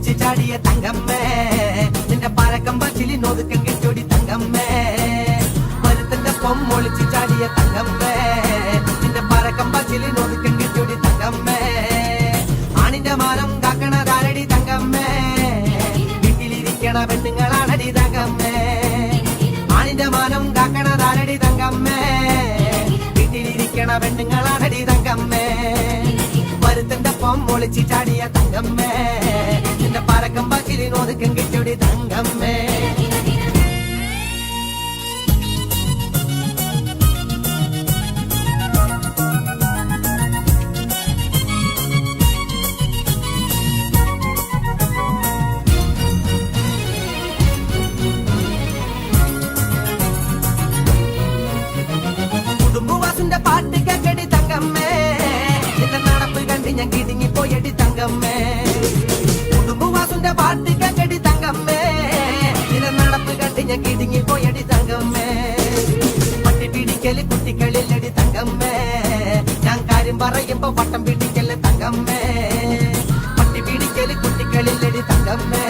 ഒളിച്ച് ചാടിയ തങ്കമ്മേ നിന്റെ പരക്കം പച്ചിലി നോതുക്കം കെട്ടോടി തങ്കമ്മേ മരുത്തിന്റെ പൊമ്മൊളിച്ച് ചാടിയ തങ്കമ്മേ നിന്റെ പരക്കം പച്ചിലി നോതുക്കം കെട്ടോടി തങ്കമ്മേ ആണിന്റെ മാനം കാക്കണതാരടി തങ്കമ്മേ വീട്ടിലിരിക്കണ പെണ്ണുങ്ങളാണടി തങ്കമ്മേ ആണിന്റെ മാനം കാക്കണതാരടി തങ്കമ്മേ വീട്ടിലിരിക്കണ പെണ്ണുങ്ങളാണടി തങ്കമ്മേ മരുത്തിന്റെ പൊമ്മൊളിച്ച് ചാടിയ തങ്കമ്മേ നിന്റെ പരക്കം പച്ചിലി നോതുക്കം കെട്ടോടി തങ്കമ്മേ കുടുംബവാസിന്റെ പാട്ട് കേക്കടി തങ്കമ്മേ നിന്റെ നടപ്പ് കണ്ട് ഞാൻ കിടുങ്ങി പോയടി തങ്കമ്മേ കുടുംബവാസിന്റെ പാട്ട് കേക്കടി തങ്കമ്മേ നിന്റെ നടപ്പ് കണ്ട് ഞാൻ കിടുങ്ങി പോയടി തങ്കമ്മേ പട്ടി പിടിക്കല് കുട്ടികളില്ലടി തങ്കമ്മേ ഞാൻ കാര്യം പറയുമ്പോ വട്ടം പിടിക്കല് തങ്കമ്മേ പട്ടി പിടിക്കല് കുട്ടികളില്ലടി തങ്കമ്മേ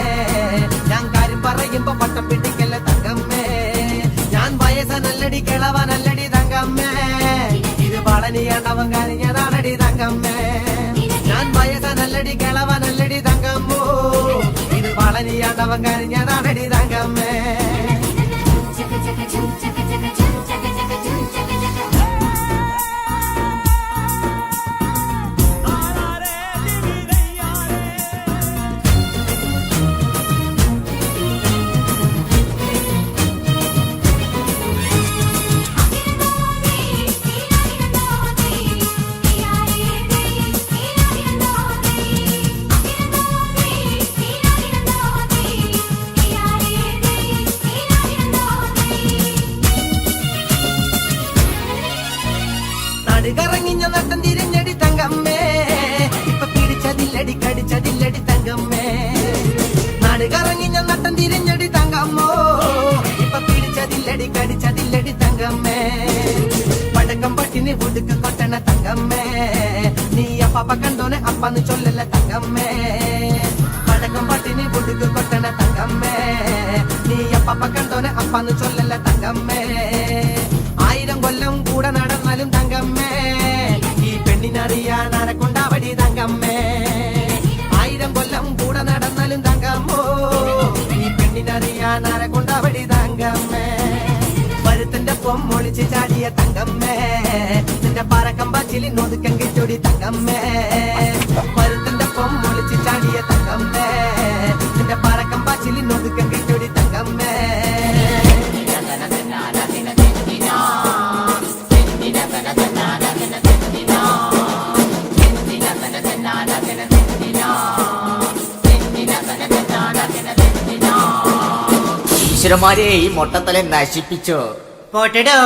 ഞാൻ കാര്യം പറയുമ്പോ വട്ടം പിടിക്കല് തങ്കമ്മേ ഞാൻ വയസ്സനല്ലടി കിളവനല്ലടി തങ്കമ്മേ ഇത് വളനിയാണ്ടവൻ കരഞ്ഞതാണടി തങ്കമ്മേ ഞാൻ വയസ്സനല്ലടി കിളവനല്ലടി തങ്കമ്മോ ഇത് വളനിയാണ്ടവൻ കരഞ്ഞതാണടി തങ്കമ്മേ കറങ്ങിഞ്ഞ നട്ടം തിരിഞ്ഞടി തങ്കമ്മേ ഇപ്പൊ പിടിച്ചതില്ലടി കടിച്ചതില്ലടി തങ്കമ്മേ നാട് കറങ്ങിഞ്ഞ നട്ടം തിരിഞ്ഞടി തങ്കമ്മോ ഇപ്പൊ പിടിച്ചതില്ലടി കടിച്ചതില്ലടി തങ്കമ്മേ പടക്കം പട്ടിന് ഒടുക്ക് കൊട്ടണ തങ്കമ്മേ നീ അപ്പാപ്പ കണ്ടോനെ അപ്പാന്ന് ചൊല്ലല്ല തങ്കമ്മേ പടക്കം പട്ടിന് ഒടുക്ക് കൊട്ടണ തങ്കമ്മേ നീ അപ്പാപ്പ കണ്ടോനെ അപ്പാന്ന് ചൊല്ലല്ല തങ്കമ്മേ 1000 കൊല്ലം കൂടെ നടന്നാലും തങ്കമ്മേ ഈ പെണ്ണിനറിയാൻ ആരെക്കൊണ്ടാവടി തങ്കമ്മേ 1000 കൊല്ലം കൂടെ നടന്നാലും തങ്കമ്മോ ഈ പെണ്ണിനറിയാൻ ആരെക്കൊണ്ടാവടി തങ്കമ്മേ മരുത്തിന്റെ പൊമ്മൊളിച്ച് ചാടിയ തങ്കമ്മേ നിന്റെ പരക്കം പച്ചിലി നോതുക്കം കെട്ടോടി തങ്കമ്മേ മരുത്തിന്റെ പൊമ്മൊളിച്ച് ചാടിയ തങ്കമ്മേ നിന്റെ പരക്കം പച്ചിലി നോതുക്കം കെട്ടോടി തങ്കമ്മേ ഈശ്വരന്മാരെ ഈ മൊട്ടത്തല നശിപ്പിച്ചോ പോട്ടെടോ.